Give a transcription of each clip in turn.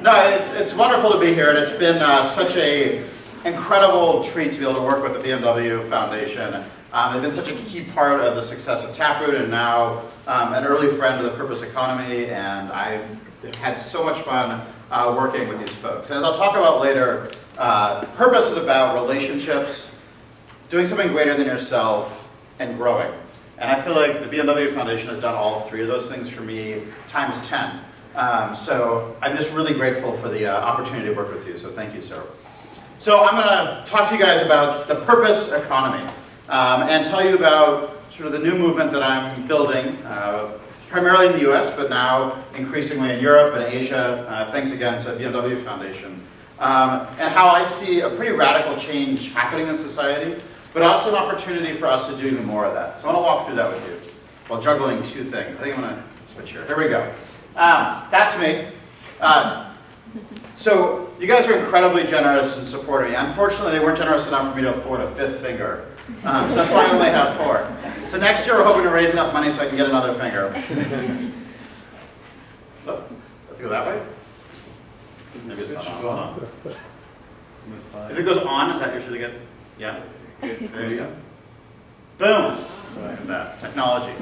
No, it's wonderful to be here, and it's been such a incredible treat to be able to work with the BMW Foundation. They've been such a key part of the success of Taproot, and now an early friend of the purpose economy, and I've had so much fun working with these folks. And as I'll talk about later, purpose is about relationships, doing something greater than yourself, and growing. And I feel like the BMW Foundation has done all three of those things for me times 10. So I'm just really grateful for the opportunity to work with you, so thank you, sir. So I'm going to talk to you guys about the purpose economy and tell you about sort of the new movement that I'm building, primarily in the US, but now increasingly in Europe and Asia, thanks again to the BMW Foundation, and how I see a pretty radical change happening in society, but also an opportunity for us to do even more of that. So I want to walk through that with you while juggling two things. I think I'm going to switch here. Here we go. That's me. So you guys are incredibly generous in supporting me. Unfortunately, they weren't generous enough for me to afford a fifth finger. So that's why I only have 4. So next year we're hoping to raise enough money so I can get another finger. Look, let's go that way. Maybe it's not on. Hold on. If it goes on, is that usually good? Yeah. There you go. Boom. Look at that. Technology.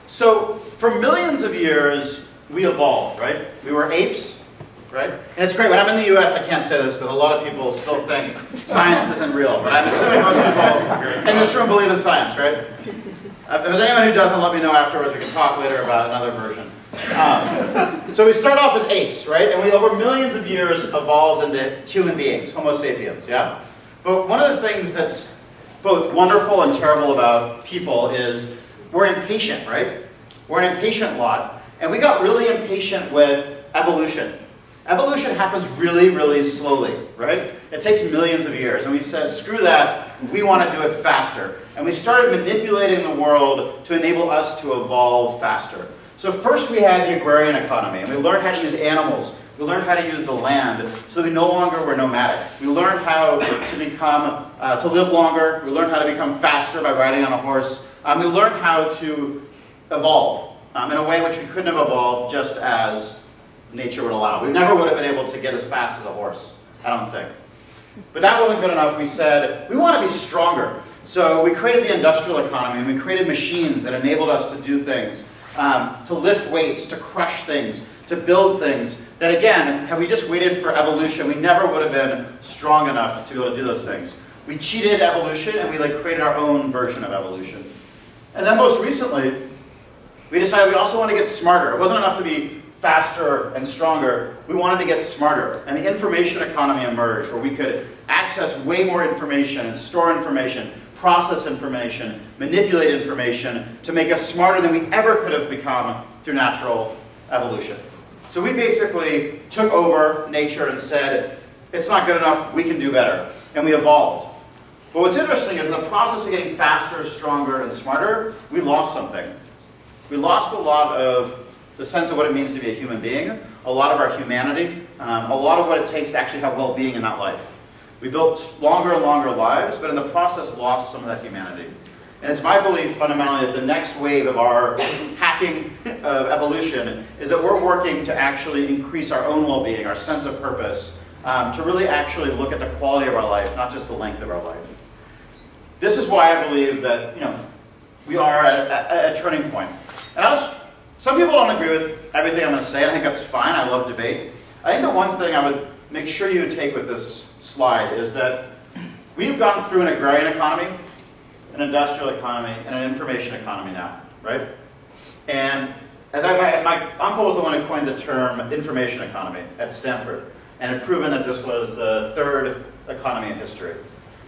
So for millions of years, we evolved, right? We were apes, right? And it's great. When I'm in the US, I can't say this because a lot of people still think science isn't real. But I'm assuming most people in this room believe in science, right? If there's anyone who doesn't, let me know afterwards. We can talk later about another version. So we start off as apes, right? And we, over millions of years, evolved into human beings, Homo sapiens, yeah? But one of the things that's both wonderful and terrible about people is we're impatient, right? We're an impatient lot, and we got really impatient with evolution. Evolution happens really, really slowly, right? It takes millions of years, and we said, screw that, we want to do it faster. And we started manipulating the world to enable us to evolve faster. So first we had the agrarian economy, and we learned how to use animals. We learned how to use the land, so we no longer were nomadic. We learned how to become, to live longer. We learned how to become faster by riding on a horse. We learned how to evolve in a way in which we couldn't have evolved just as nature would allow. We never would have been able to get as fast as a horse, I don't think. But that wasn't good enough. We said, we want to be stronger. So we created the industrial economy, and we created machines that enabled us to do things, to lift weights, to crush things, to build things, that again, had we just waited for evolution, we never would have been strong enough to be able to do those things. We cheated evolution, and we created our own version of evolution. And then most recently, we decided we also want to get smarter. It wasn't enough to be faster and stronger. We wanted to get smarter. And the information economy emerged, where we could access way more information and store information, process information, manipulate information to make us smarter than we ever could have become through natural evolution. So we basically took over nature and said, it's not good enough, we can do better. And we evolved. But what's interesting is in the process of getting faster, stronger, and smarter, we lost something. We lost a lot of the sense of what it means to be a human being, a lot of our humanity, a lot of what it takes to actually have well-being in that life. We built longer and longer lives, but in the process lost some of that humanity. And it's my belief, fundamentally, that the next wave of our hacking of evolution is that we're working to actually increase our own well-being, our sense of purpose, to really actually look at the quality of our life, not just the length of our life. This is why I believe that we are at a turning point. And some people don't agree with everything I'm going to say, and I think that's fine. I love debate. I think the one thing I would make sure you take with this slide is that we've gone through an agrarian economy, an industrial economy, and an information economy now, right? And as my uncle was the one who coined the term information economy at Stanford, and had proven that this was the third economy in history.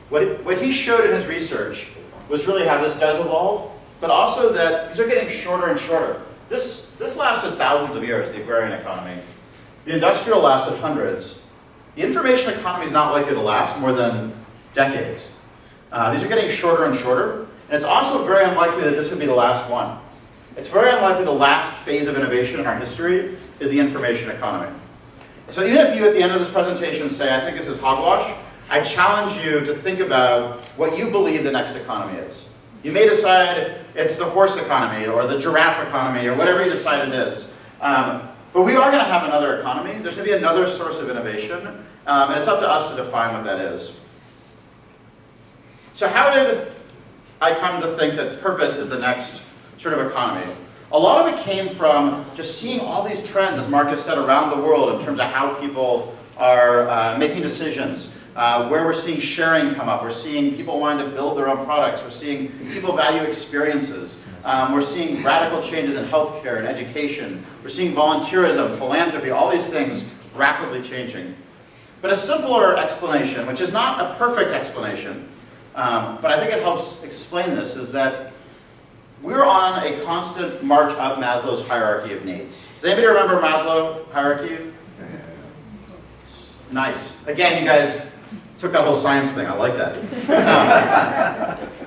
What he showed in his research was really how this does evolve, but also that these are getting shorter and shorter. This lasted thousands of years, the agrarian economy. The industrial lasted hundreds. The information economy is not likely to last more than decades. These are getting shorter and shorter, and it's also very unlikely that this would be the last one. It's very unlikely the last phase of innovation in our history is the information economy. So even if you at the end of this presentation say, I think this is hogwash, I challenge you to think about what you believe the next economy is. You may decide it's the horse economy or the giraffe economy or whatever you decide it is. But we are going to have another economy. There's going to be another source of innovation, and it's up to us to define what that is. So how did I come to think that purpose is the next sort of economy? A lot of it came from just seeing all these trends, as Marcus said, around the world in terms of how people are making decisions, where we're seeing sharing come up. We're seeing people wanting to build their own products. We're seeing people value experiences. We're seeing radical changes in healthcare and education. We're seeing volunteerism, philanthropy, all these things rapidly changing. But a simpler explanation, which is not a perfect explanation, but I think it helps explain this, is that we're on a constant march up Maslow's hierarchy of needs. Does anybody remember Maslow hierarchy? Nice. Again, you guys took that whole science thing. I like that.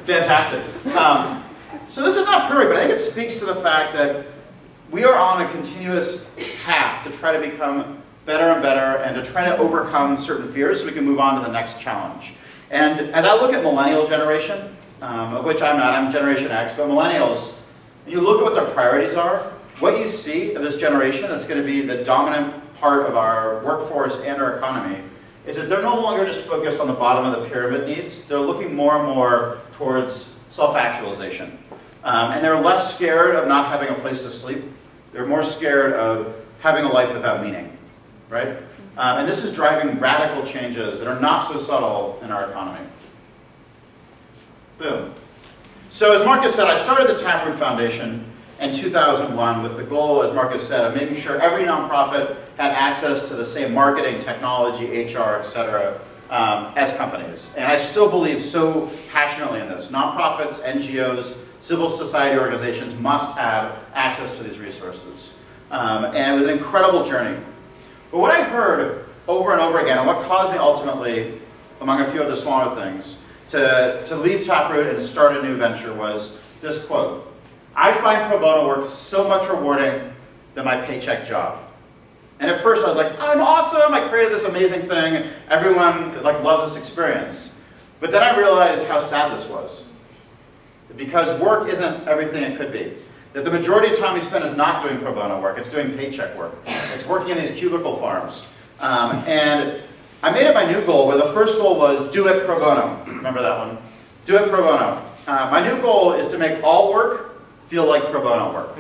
Fantastic. So this is not perfect, but I think it speaks to the fact that we are on a continuous path to try to become better and better and to try to overcome certain fears so we can move on to the next challenge. And as I look at millennial generation, of which I'm not, I'm Generation X, but millennials, when you look at what their priorities are, what you see of this generation that's going to be the dominant part of our workforce and our economy is that they're no longer just focused on the bottom of the pyramid needs. They're looking more and more towards self-actualization. And they're less scared of not having a place to sleep. They're more scared of having a life without meaning, right? And this is driving radical changes that are not so subtle in our economy. Boom. So as Marcus said, I started the Taproot Foundation in 2001 with the goal, as Marcus said, of making sure every nonprofit had access to the same marketing, technology, HR, etc., as companies. And I still believe so passionately in this. Nonprofits, NGOs, civil society organizations must have access to these resources. And it was an incredible journey. But what I heard over and over again, and what caused me ultimately, among a few other smaller things, to leave Taproot and start a new venture was this quote: "I find pro bono work so much rewarding than my paycheck job." And at first I was like, I'm awesome, I created this amazing thing, everyone loves this experience. But then I realized how sad this was. Because work isn't everything it could be. That the majority of time we spend is not doing pro bono work, it's doing paycheck work. It's working in these cubicle farms. And I made it my new goal, where the first goal was do it pro bono. Remember that one? Do it pro bono. My new goal is to make all work feel like pro bono work.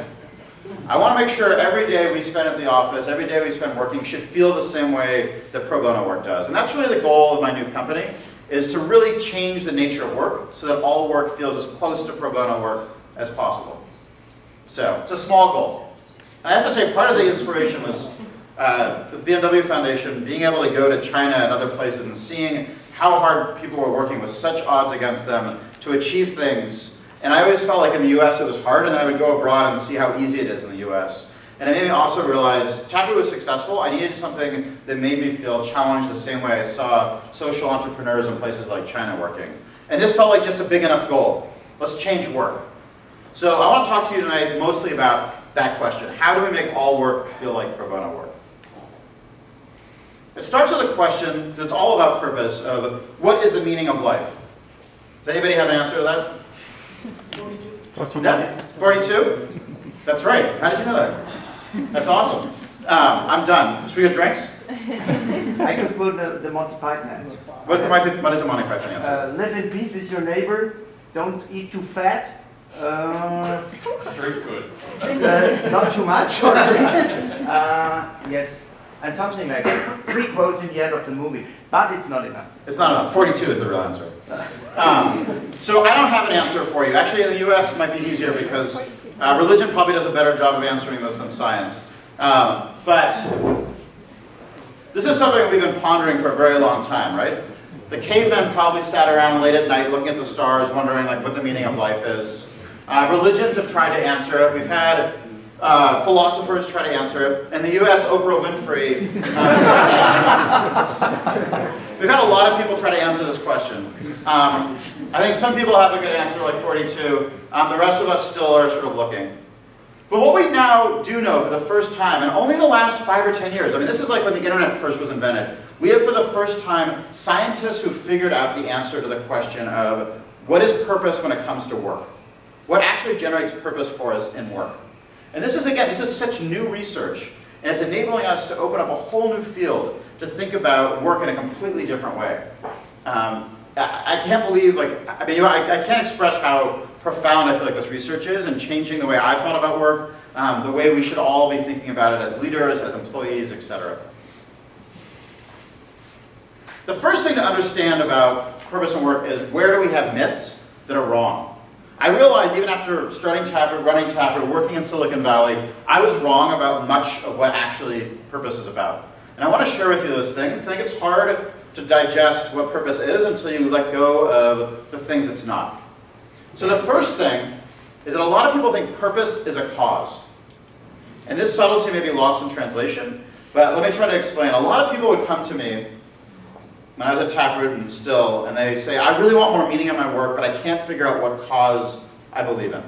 I want to make sure every day we spend at the office, every day we spend working, should feel the same way that pro bono work does. And that's really the goal of my new company, is to really change the nature of work so that all work feels as close to pro bono work as possible. So, it's a small goal. And I have to say, part of the inspiration was the BMW Foundation, being able to go to China and other places and seeing how hard people were working with such odds against them to achieve things. And I always felt like in the US it was hard, and then I would go abroad and see how easy it is in the US. And it made me also realize Taproot was successful. I needed something that made me feel challenged the same way I saw social entrepreneurs in places like China working. And this felt like just a big enough goal. Let's change work. So I want to talk to you tonight mostly about that question. How do we make all work feel like pro bono work? It starts with a question that's all about purpose of what is the meaning of life? Does anybody have an answer to that? 42. 42? That's right. How did you know that? That's awesome. I'm done. Should we get drinks? I could put the Monty Python answer. What is the Monty Python answer? Live in peace with your neighbor. Don't eat too fat. Very good. Not too much. Yes. And something like 3 quotes in the end of the movie. But it's not enough. It's not enough. 42 is the real answer. So I don't have an answer for you. Actually, in the US it might be easier because religion probably does a better job of answering this than science. But this is something we've been pondering for a very long time, right? The cavemen probably sat around late at night looking at the stars, wondering what the meaning of life is. Religions have tried to answer it. We've had philosophers try to answer it. In the US, Oprah Winfrey. We've had a lot of people try to answer this question. I think some people have a good answer, like 42. The rest of us still are sort of looking. But what we now do know for the first time, and only in the last 5 or 10 years, I mean, this is like when the internet first was invented. We have for the first time scientists who figured out the answer to the question of what is purpose when it comes to work? What actually generates purpose for us in work? And this is, again, this is such new research. And it's enabling us to open up a whole new field to think about work in a completely different way. I can't believe, I can't express how profound I feel like this research is in changing the way I thought about work, the way we should all be thinking about it as leaders, as employees, etc. The first thing to understand about purpose and work is, where do we have myths that are wrong? I realized even after starting Taproot, running Taproot, working in Silicon Valley, I was wrong about much of what actually purpose is about. And I want to share with you those things, because I think it's hard to digest what purpose is until you let go of the things it's not. So the first thing is that a lot of people think purpose is a cause. And this subtlety may be lost in translation, but let me try to explain. A lot of people would come to me when I was at Taproot and still, and they say, I really want more meaning in my work, but I can't figure out what cause I believe in.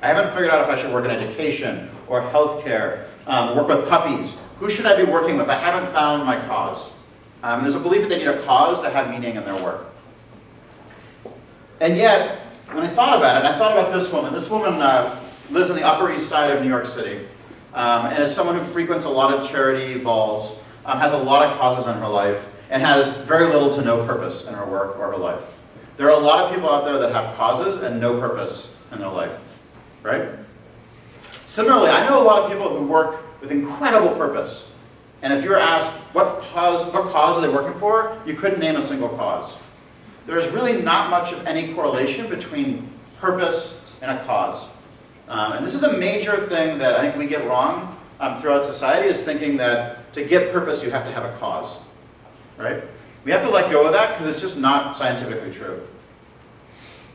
I haven't figured out if I should work in education or healthcare, work with puppies. Who should I be working with? I haven't found my cause. There's a belief that they need a cause to have meaning in their work. And yet, when I thought about it, I thought about this woman. This woman lives on the Upper East Side of New York City, and is someone who frequents a lot of charity balls, has a lot of causes in her life, and has very little to no purpose in her work or her life. There are a lot of people out there that have causes and no purpose in their life, right? Similarly, I know a lot of people who work with incredible purpose. And if you were asked, what cause are they working for? You couldn't name a single cause. There is really not much of any correlation between purpose and a cause. And this is a major thing that I think we get wrong throughout society, is thinking that to get purpose, you have to have a cause. Right? We have to let go of that, because it's just not scientifically true.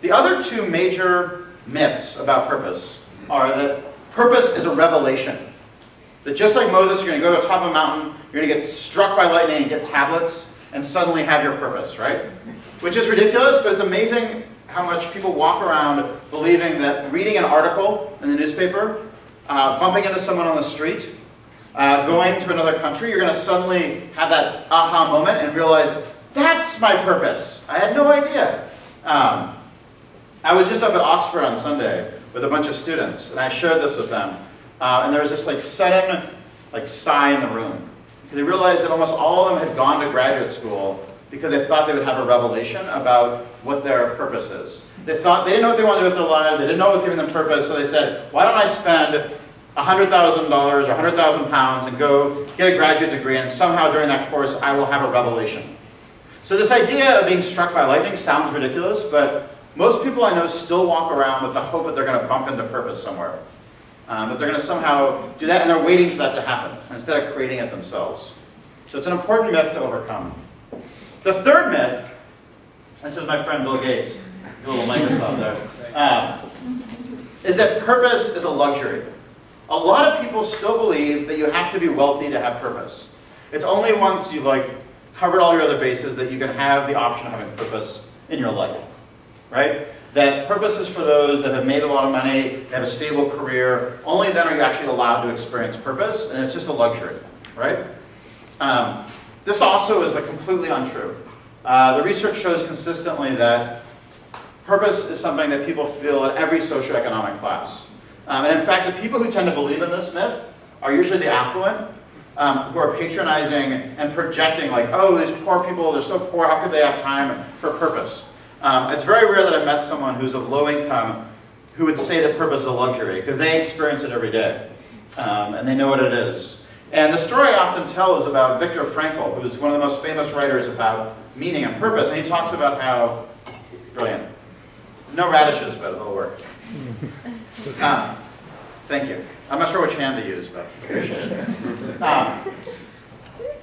The other two major myths about purpose are that purpose is a revelation. That just like Moses, you're going to go to the top of a mountain, you're going to get struck by lightning and get tablets, and suddenly have your purpose, right? Which is ridiculous, but it's amazing how much people walk around believing that reading an article in the newspaper, bumping into someone on the street, going to another country, you're going to suddenly have that aha moment and realize, that's my purpose. I had no idea. I was just up at Oxford on Sunday with a bunch of students, and I shared this with them. And there was this sudden sigh in the room, because they realized that almost all of them had gone to graduate school because they thought they would have a revelation about what their purpose is. They didn't know what they wanted to do with their lives, they didn't know what was giving them purpose, so they said, why don't I spend $100,000 or 100,000 pounds and go get a graduate degree, and somehow during that course I will have a revelation. So this idea of being struck by lightning sounds ridiculous, but most people I know still walk around with the hope that they're going to bump into purpose somewhere. That they're going to somehow do that, and they're waiting for that to happen instead of creating it themselves. So it's an important myth to overcome. The third myth, this is my friend Bill Gates, a little Microsoft there, is that purpose is a luxury. A lot of people still believe that you have to be wealthy to have purpose. It's only once you've covered all your other bases that you can have the option of having purpose in your life, right? That purpose is for those that have made a lot of money, have a stable career. Only then are you actually allowed to experience purpose, and it's just a luxury, right? This also is completely untrue. The research shows consistently that purpose is something that people feel at every socioeconomic class. And in fact, the people who tend to believe in this myth are usually the affluent, who are patronizing and projecting oh, these poor people, they're so poor, how could they have time for purpose? It's very rare that I've met someone who's of low income who would say that purpose is a luxury, because they experience it every day, and they know what it is. And the story I often tell is about Viktor Frankl, who's one of the most famous writers about meaning and purpose, and he talks about how, brilliant, no radishes, but it'll work. Thank you. I'm not sure which hand to use, but appreciate it.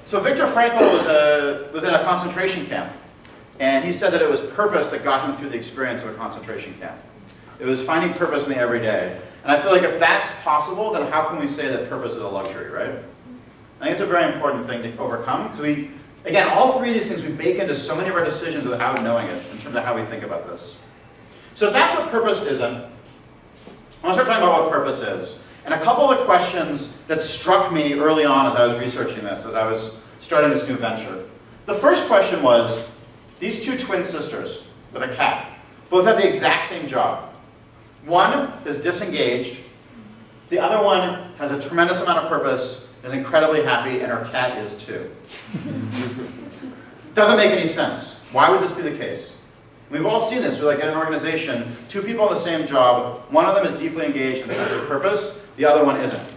So Viktor Frankl was in a concentration camp. And he said that it was purpose that got him through the experience of a concentration camp. It was finding purpose in the everyday. And I feel like if that's possible, then how can we say that purpose is a luxury, right? I think it's a very important thing to overcome, because again, all three of these things we bake into so many of our decisions without knowing it, in terms of how we think about this. So if that's what purpose isn't, I want to start talking about what purpose is. And a couple of questions that struck me early on as I was researching this, as I was starting this new venture. The first question was, these two twin sisters with a cat both have the exact same job. One is disengaged, the other one has a tremendous amount of purpose, is incredibly happy, and her cat is too. Doesn't make any sense. Why would this be the case? We've all seen this. We're like in an organization, two people on the same job, one of them is deeply engaged in a sense of purpose, the other one isn't.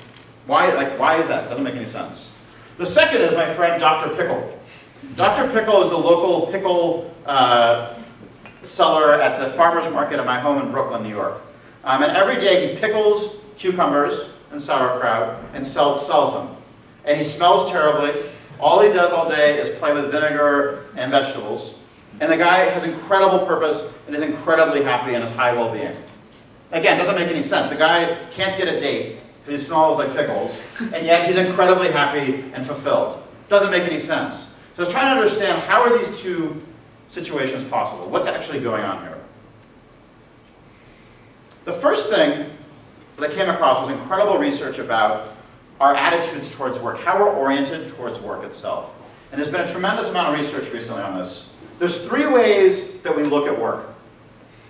Why is that? Doesn't make any sense. The second is my friend Dr. Pickle. Dr. Pickle is the local pickle seller at the farmer's market at my home in Brooklyn, New York. And every day he pickles cucumbers and sauerkraut and sells them. And he smells terribly. All he does all day is play with vinegar and vegetables. And the guy has incredible purpose and is incredibly happy and has high well-being. Again, doesn't make any sense. The guy can't get a date because he smells like pickles, and yet he's incredibly happy and fulfilled. Doesn't make any sense. So I was trying to understand, how are these two situations possible? What's actually going on here? The first thing that I came across was incredible research about our attitudes towards work, how we're oriented towards work itself. And there's been a tremendous amount of research recently on this. There's three ways that we look at work.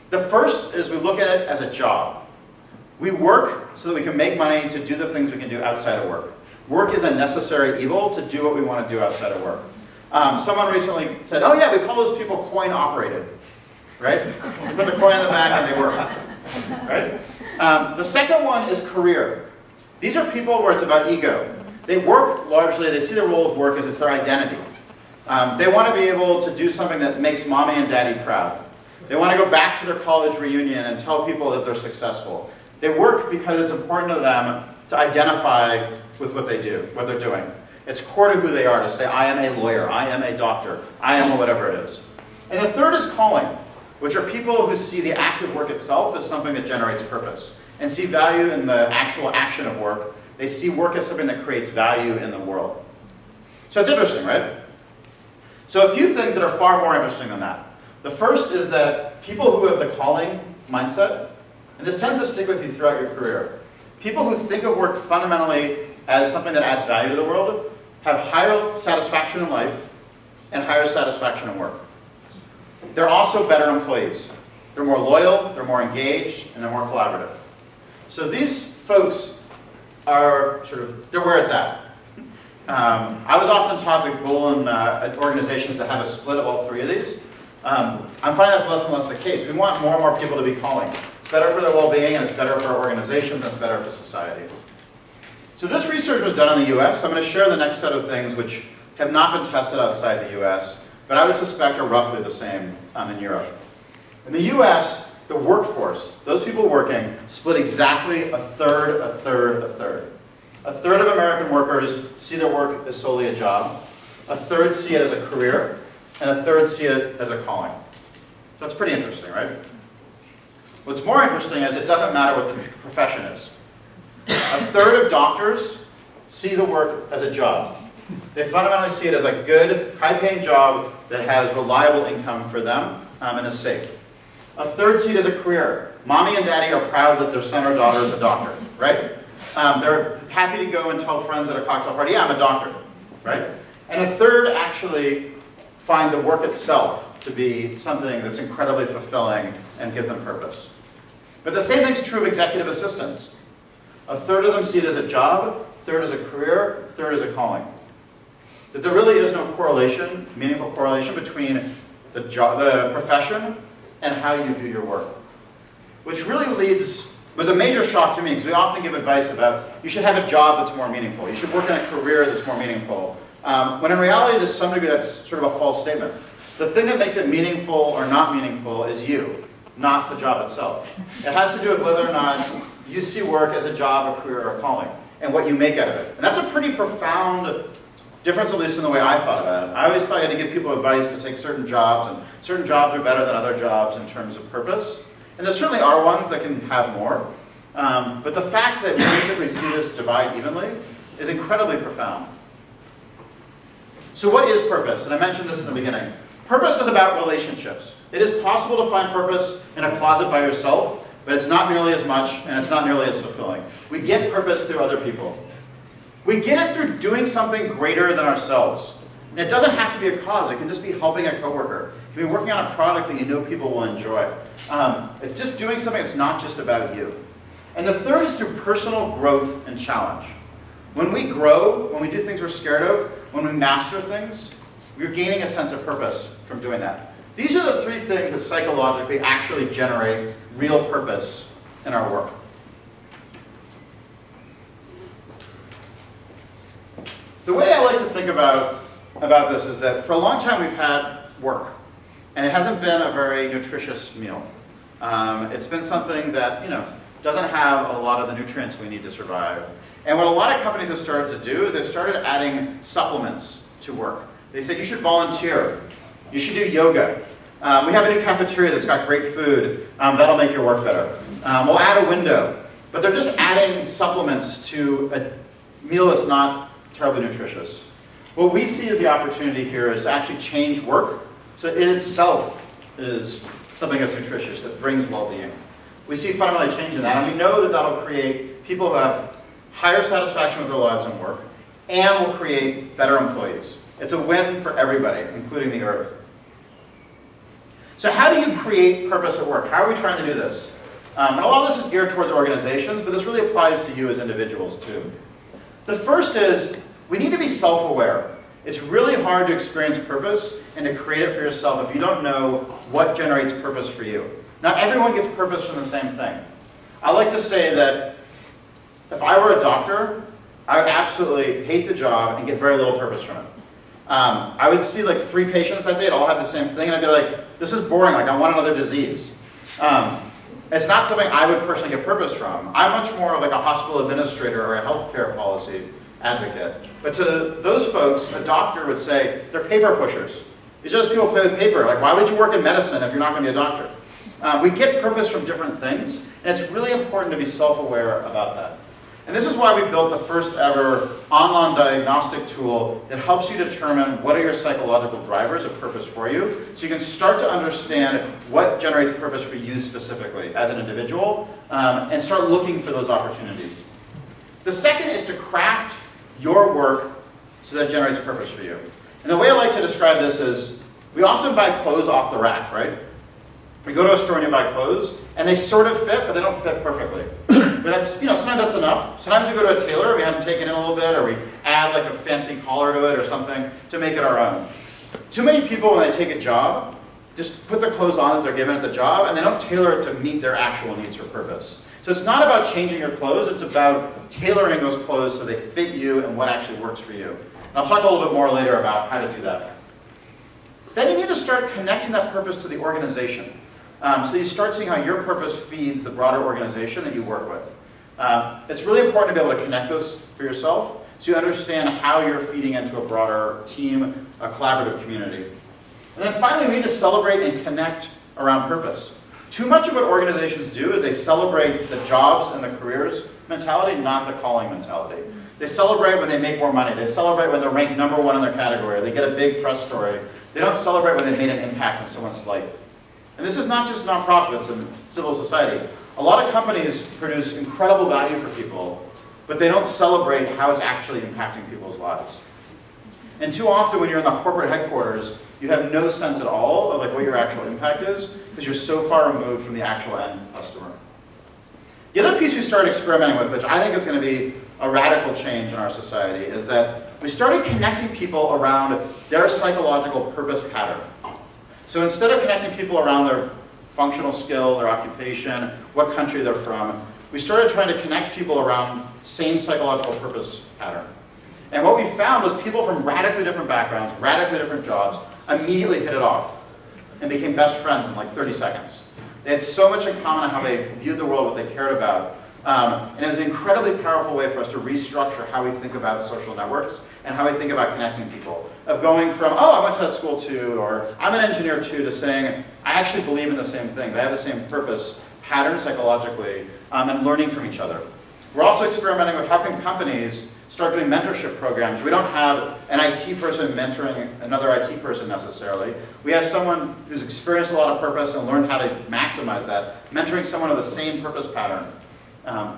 The first is we look at it as a job. We work so that we can make money to do the things we can do outside of work. Work is a necessary evil to do what we want to do outside of work. Someone recently said, oh yeah, we call those people coin operated, right? You put the coin in the bag and they work, right? The second one is career. These are people where it's about ego. They work largely, they see the role of work as it's their identity. They want to be able to do something that makes mommy and daddy proud. They want to go back to their college reunion and tell people that they're successful. They work because it's important to them to identify with what they do, what they're doing. It's core to who they are to say, I am a lawyer, I am a doctor, I am whatever it is. And the third is calling, which are people who see the act of work itself as something that generates purpose and see value in the actual action of work. They see work as something that creates value in the world. So it's interesting, right? So a few things that are far more interesting than that. The first is that people who have the calling mindset, and this tends to stick with you throughout your career, people who think of work fundamentally as something that adds value to the world have higher satisfaction in life and higher satisfaction in work. They're also better employees. They're more loyal, they're more engaged, and they're more collaborative. So these folks are they're where it's at. I was often taught the goal in organizations to have a split of all three of these. I'm finding that's less and less the case. We want more and more people to be calling. It's better for their well-being, and it's better for our organizations, and it's better for society. So this research was done in the US. I'm going to share the next set of things which have not been tested outside the US, but I would suspect are roughly the same in Europe. In the US, the workforce, those people working, split exactly a third, a third, a third. A third of American workers see their work as solely a job. A third see it as a career. And a third see it as a calling. So that's pretty interesting, right? What's more interesting is it doesn't matter what the profession is. A third of doctors see the work as a job. They fundamentally see it as a good, high-paying job that has reliable income for them and is safe. A third see it as a career. Mommy and daddy are proud that their son or daughter is a doctor, right? They're happy to go and tell friends at a cocktail party, yeah, I'm a doctor, right? And a third actually find the work itself to be something that's incredibly fulfilling and gives them purpose. But the same thing's true of executive assistants. A third of them see it as a job, a third as a career, a third as a calling. That there really is no correlation, meaningful correlation between the profession and how you view your work. Which really was a major shock to me, because we often give advice about you should have a job that's more meaningful, you should work in a career that's more meaningful. When in reality, to some degree, that's sort of a false statement. The thing that makes it meaningful or not meaningful is you, not the job itself. It has to do with whether or not you see work as a job, a career, or a calling, and what you make out of it. And that's a pretty profound difference, at least in the way I thought about it. I always thought I had to give people advice to take certain jobs, and certain jobs are better than other jobs in terms of purpose. And there certainly are ones that can have more. But the fact that we basically see this divide evenly is incredibly profound. So what is purpose? And I mentioned this in the beginning. Purpose is about relationships. It is possible to find purpose in a closet by yourself, but it's not nearly as much, and it's not nearly as fulfilling. We get purpose through other people. We get it through doing something greater than ourselves. And it doesn't have to be a cause. It can just be helping a coworker. It can be working on a product that you know people will enjoy. It's just doing something that's not just about you. And the third is through personal growth and challenge. When we grow, when we do things we're scared of, when we master things, we're gaining a sense of purpose from doing that. These are the three things that psychologically actually generate real purpose in our work. The way I like to think about this is that for a long time we've had work, and it hasn't been a very nutritious meal. It's been something that, doesn't have a lot of the nutrients we need to survive. And what a lot of companies have started to do is they've started adding supplements to work. They said you should volunteer, you should do yoga. We have a new cafeteria that's got great food, that'll make your work better. We'll add a window. But they're just adding supplements to a meal that's not terribly nutritious. What we see as the opportunity here is to actually change work so it itself is something that's nutritious, that brings well-being. We see fundamentally change in that, and we know that that'll create people who have higher satisfaction with their lives and work, and will create better employees. It's a win for everybody, including the earth. So how do you create purpose at work? How are we trying to do this? And a lot of this is geared towards organizations, but this really applies to you as individuals too. The first is, we need to be self-aware. It's really hard to experience purpose and to create it for yourself if you don't know what generates purpose for you. Not everyone gets purpose from the same thing. I like to say that if I were a doctor, I would absolutely hate the job and get very little purpose from it. I would see like 3 patients that day, it all had the same thing, and I'd be like, this is boring, like I want another disease. It's not something I would personally get purpose from. I'm much more like a hospital administrator or a healthcare policy advocate. But to those folks, a doctor would say, they're paper pushers. These are just people who play with paper. Like, why would you work in medicine if you're not going to be a doctor? We get purpose from different things, and it's really important to be self-aware about that. And this is why we built the first ever online diagnostic tool that helps you determine what are your psychological drivers of purpose for you, so you can start to understand what generates purpose for you specifically as an individual, and start looking for those opportunities. The second is to craft your work so that it generates purpose for you. And the way I like to describe this is, we often buy clothes off the rack, right? We go to a store and you buy clothes, and they sort of fit, but they don't fit perfectly. But that's, sometimes that's enough. Sometimes we go to a tailor and we have them taken in a little bit, or we add like a fancy collar to it or something to make it our own. Too many people, when they take a job, just put the clothes on that they're given at the job, and they don't tailor it to meet their actual needs or purpose. So it's not about changing your clothes, it's about tailoring those clothes so they fit you and what actually works for you. And I'll talk a little bit more later about how to do that. Then you need to start connecting that purpose to the organization. So you start seeing how your purpose feeds the broader organization that you work with. It's really important to be able to connect those for yourself so you understand how you're feeding into a broader team, a collaborative community. And then finally, we need to celebrate and connect around purpose. Too much of what organizations do is they celebrate the jobs and the careers mentality, not the calling mentality. They celebrate when they make more money. They celebrate when they're ranked #1 in their category. They get a big press story. They don't celebrate when they've made an impact on someone's life. And this is not just nonprofits and civil society. A lot of companies produce incredible value for people, but they don't celebrate how it's actually impacting people's lives. And too often when you're in the corporate headquarters, you have no sense at all of like what your actual impact is, because you're so far removed from the actual end customer. The other piece we started experimenting with, which I think is going to be a radical change in our society, is that we started connecting people around their psychological purpose pattern. So instead of connecting people around their functional skill, their occupation, what country they're from, we started trying to connect people around same psychological purpose pattern. And what we found was people from radically different backgrounds, radically different jobs, immediately hit it off and became best friends in like 30 seconds. They had so much in common on how they viewed the world, what they cared about. And it was an incredibly powerful way for us to restructure how we think about social networks and how we think about connecting people. Of going from, oh, I went to that school too, or I'm an engineer too, to saying, I actually believe in the same things. I have the same purpose pattern psychologically, and learning from each other. We're also experimenting with how can companies start doing mentorship programs. We don't have an IT person mentoring another IT person necessarily. We have someone who's experienced a lot of purpose and learned how to maximize that, mentoring someone with the same purpose pattern.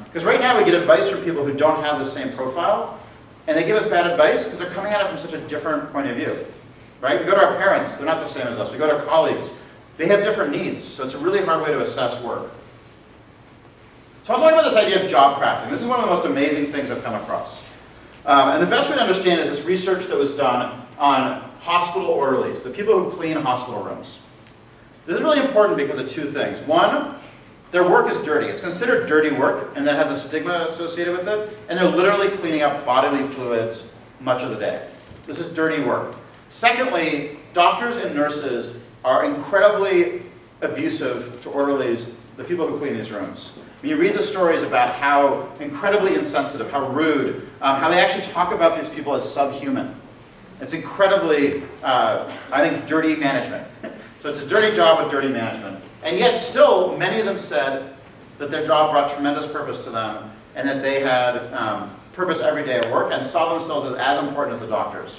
Because right now we get advice from people who don't have the same profile, and they give us bad advice because they're coming at it from such a different point of view. Right? We go to our parents, they're not the same as us. We go to our colleagues, they have different needs. So it's a really hard way to assess work. So I'll talk about this idea of job crafting. This is one of the most amazing things I've come across. And the best way to understand is this research that was done on hospital orderlies, the people who clean hospital rooms. This is really important because of two things. One, their work is dirty. It's considered dirty work, and that has a stigma associated with it, and they're literally cleaning up bodily fluids much of the day. This is dirty work. Secondly, doctors and nurses are incredibly abusive to orderlies, the people who clean these rooms. When you read the stories about how incredibly insensitive, how rude, how they actually talk about these people as subhuman. It's incredibly, I think, dirty management. So it's a dirty job with dirty management. And yet still, many of them said that their job brought tremendous purpose to them and that they had purpose every day at work and saw themselves as important as the doctors.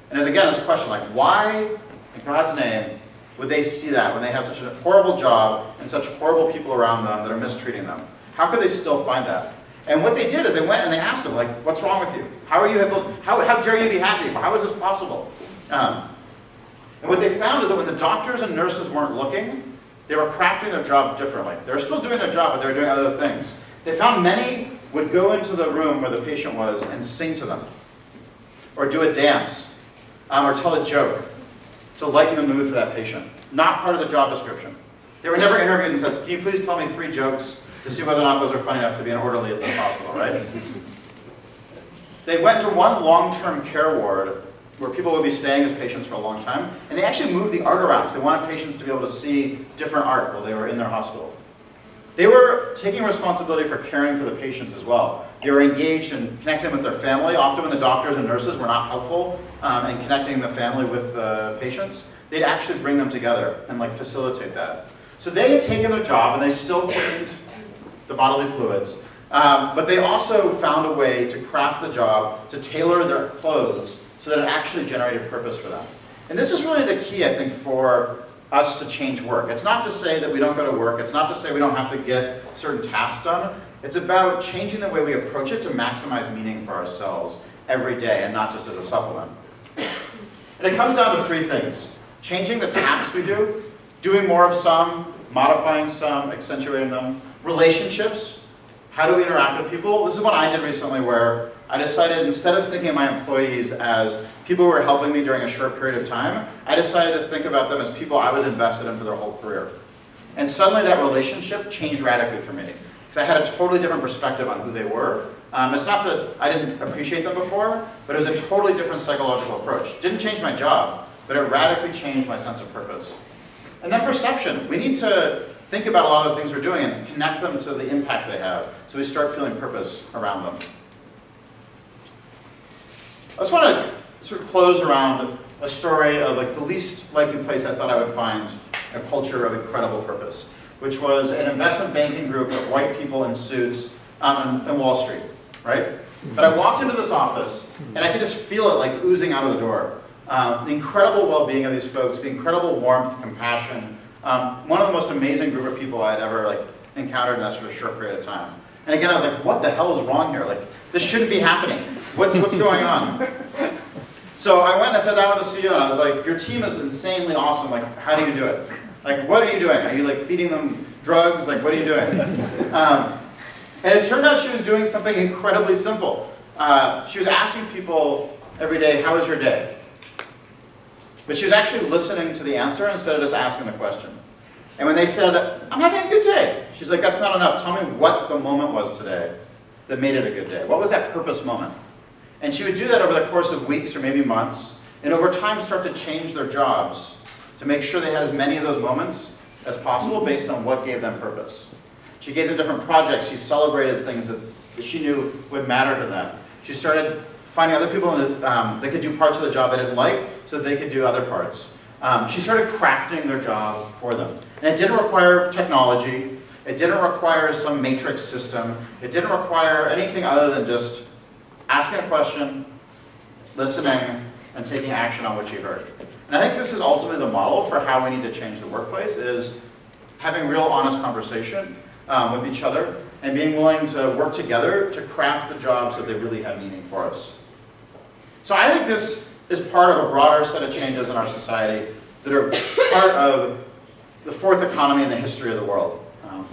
And there's again this question, like, why, in God's name, would they see that when they have such a horrible job and such horrible people around them that are mistreating them? How could they still find that? And what they did is they went and they asked them, like, what's wrong with you? How are you able, how dare you be happy? How is this possible? And what they found is that when the doctors and nurses weren't looking, they were crafting their job differently. They were still doing their job, but they were doing other things. They found many would go into the room where the patient was and sing to them, or do a dance, or tell a joke to lighten the mood for that patient. Not part of the job description. They were never interviewed and said, can you please tell me 3 jokes to see whether or not those are funny enough to be an orderly at this hospital, right? They went to one long-term care ward where people would be staying as patients for a long time, and they actually moved the art around. They wanted patients to be able to see different art while they were in their hospital. They were taking responsibility for caring for the patients as well. They were engaged in connecting with their family. Often when the doctors and nurses were not helpful in connecting the family with the patients, they'd actually bring them together and like facilitate that. So they had taken their job and they still cleaned the bodily fluids, but they also found a way to craft the job, to tailor their clothes so that it actually generated purpose for them. And this is really the key, I think, for us to change work. It's not to say that we don't go to work. It's not to say we don't have to get certain tasks done. It's about changing the way we approach it to maximize meaning for ourselves every day and not just as a supplement. And it comes down to 3 things. Changing the tasks we do, doing more of some, modifying some, accentuating them. Relationships, how do we interact with people? This is what I did recently where I decided instead of thinking of my employees as people who were helping me during a short period of time, I decided to think about them as people I was invested in for their whole career. And suddenly that relationship changed radically for me. Because I had a totally different perspective on who they were. It's not that I didn't appreciate them before, but it was a totally different psychological approach. Didn't change my job, but it radically changed my sense of purpose. And then perception. We need to think about a lot of the things we're doing and connect them to the impact they have, so we start feeling purpose around them. I just want to sort of close around a story of like the least likely place I thought I would find a culture of incredible purpose, which was an investment banking group of white people in suits on Wall Street, right? But I walked into this office, and I could just feel it like oozing out of the door. The incredible well-being of these folks, the incredible warmth, compassion, one of the most amazing group of people I'd ever like encountered in that sort of short period of time. And again, I was like, what the hell is wrong here? Like, this shouldn't be happening. What's going on? So I went and I sat down with the CEO and I was like, your team is insanely awesome. Like, how do you do it? Like, what are you doing? Are you like feeding them drugs? Like, what are you doing? And it turned out she was doing something incredibly simple. She was asking people every day, how was your day? But she was actually listening to the answer instead of just asking the question. And when they said, I'm having a good day, she's like, that's not enough. Tell me what the moment was today that made it a good day. What was that purpose moment? And she would do that over the course of weeks or maybe months, and over time start to change their jobs to make sure they had as many of those moments as possible based on what gave them purpose. She gave them different projects. She celebrated things that she knew would matter to them. She started finding other people that could do parts of the job they didn't like so that they could do other parts. She started crafting their job for them. And it didn't require technology. It didn't require some matrix system. It didn't require anything other than just asking a question, listening, and taking action on what you heard. And I think this is ultimately the model for how we need to change the workplace, is having real honest conversation with each other and being willing to work together to craft the jobs so they really have meaning for us. So I think this is part of a broader set of changes in our society that are part of the fourth economy in the history of the world.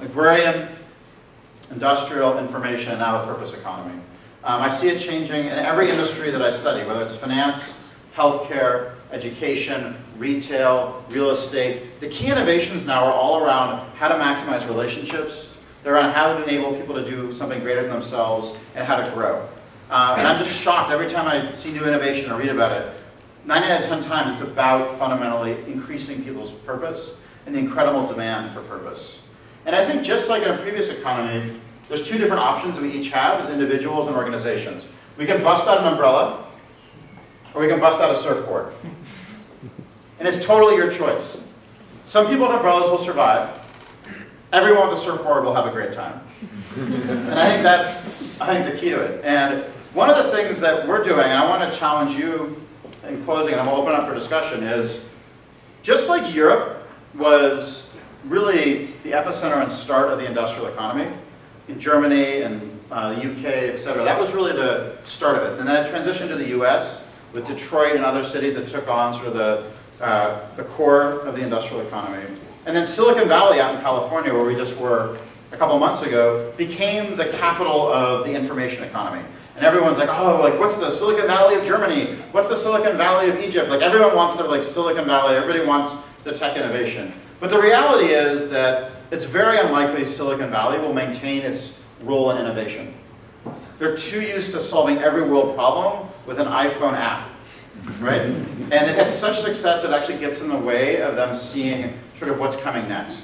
Agrarian, industrial, information, and now the purpose economy. I see it changing in every industry that I study, whether it's finance, healthcare, education, retail, real estate. The key innovations now are all around how to maximize relationships. They're around how to enable people to do something greater than themselves and how to grow. And I'm just shocked every time I see new innovation or read about it. 9 out of 10 times it's about fundamentally increasing people's purpose and the incredible demand for purpose. And I think just like in a previous economy, there's two different options that we each have as individuals and organizations. We can bust out an umbrella, or we can bust out a surfboard. And it's totally your choice. Some people with umbrellas will survive. Everyone with a surfboard will have a great time. And I think that's the key to it. And one of the things that we're doing, and I want to challenge you in closing, and I'm going to open up for discussion, is just like Europe was really the epicenter and start of the industrial economy, in Germany and the UK, et cetera, that was really the start of it. And then it transitioned to the US with Detroit and other cities that took on sort of the core of the industrial economy. And then Silicon Valley out in California, where we just were a couple months ago, became the capital of the information economy. And everyone's like, oh, like what's the Silicon Valley of Germany? What's the Silicon Valley of Egypt? Like everyone wants their like Silicon Valley, everybody wants the tech innovation. But the reality is that it's very unlikely Silicon Valley will maintain its role in innovation. They're too used to solving every world problem with an iPhone app, right? And they've had such success that it actually gets in the way of them seeing sort of what's coming next.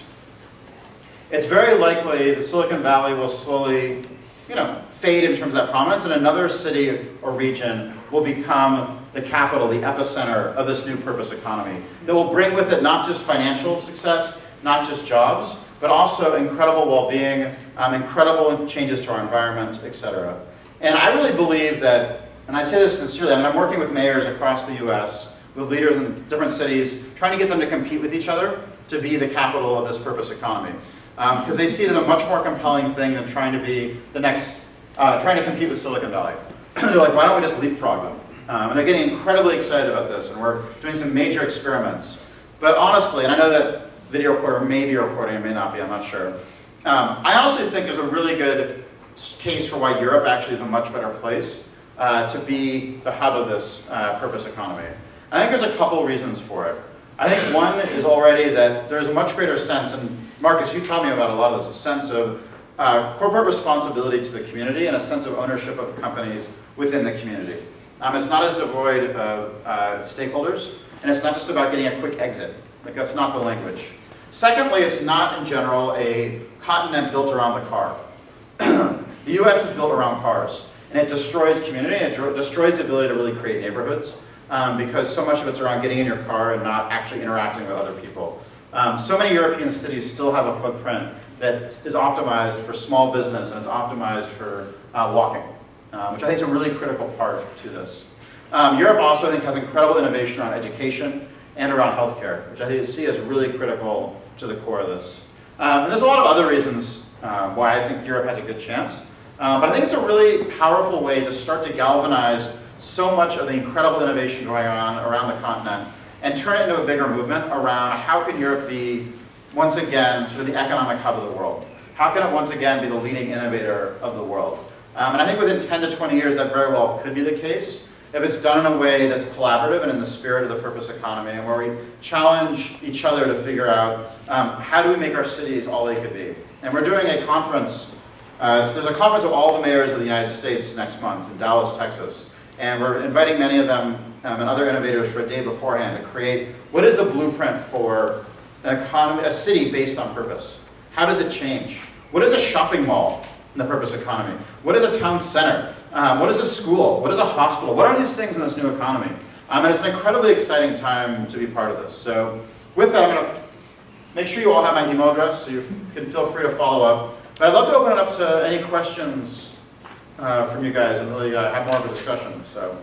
It's very likely that Silicon Valley will slowly, fade in terms of that prominence, and another city or region will become the capital, the epicenter of this new purpose economy that will bring with it not just financial success, not just jobs, but also incredible well-being, incredible changes to our environment, et cetera. And I really believe that, and I say this sincerely, I'm working with mayors across the US, with leaders in different cities, trying to get them to compete with each other to be the capital of this purpose economy. Because they see it as a much more compelling thing than trying to be the next, trying to compete with Silicon Valley. They're like, why don't we just leapfrog them? And they're getting incredibly excited about this, and we're doing some major experiments. But honestly, and I know that video recorder may be recording, it may not be, I'm not sure. I also think there's a really good case for why Europe actually is a much better place to be the hub of this purpose economy. I think there's a couple reasons for it. I think one is already that there's a much greater sense, and Marcus, you taught me about a lot of this, a sense of corporate responsibility to the community and a sense of ownership of companies within the community. It's not as devoid of stakeholders, and it's not just about getting a quick exit. Like, that's not the language. Secondly, it's not in general a continent built around the car. The US is built around cars, and it destroys community, it destroys the ability to really create neighborhoods, because so much of it's around getting in your car and not actually interacting with other people. So many European cities still have a footprint that is optimized for small business, and it's optimized for walking, which I think is a really critical part to this. Europe also, I think, has incredible innovation around education and around healthcare, which I see as really critical to the core of this. And there's a lot of other reasons why I think Europe has a good chance. But I think it's a really powerful way to start to galvanize so much of the incredible innovation going on around the continent and turn it into a bigger movement around how can Europe be, once again, sort of the economic hub of the world? How can it once again be the leading innovator of the world? And I think within 10 to 20 years that very well could be the case if it's done in a way that's collaborative and in the spirit of the purpose economy, and where we challenge each other to figure out how do we make our cities all they could be. And we're doing a conference, there's a conference of all the mayors of the United States next month in Dallas, Texas. And we're inviting many of them and other innovators for a day beforehand to create what is the blueprint for an economy, a city based on purpose. How does it change? What is a shopping mall in the purpose economy? What is a town center? What is a school? What is a hospital? What are these things in this new economy? And it's an incredibly exciting time to be part of this. So with that, I'm going to make sure you all have my email address, so you can feel free to follow up. But I'd love to open it up to any questions from you guys and really have more of a discussion. So.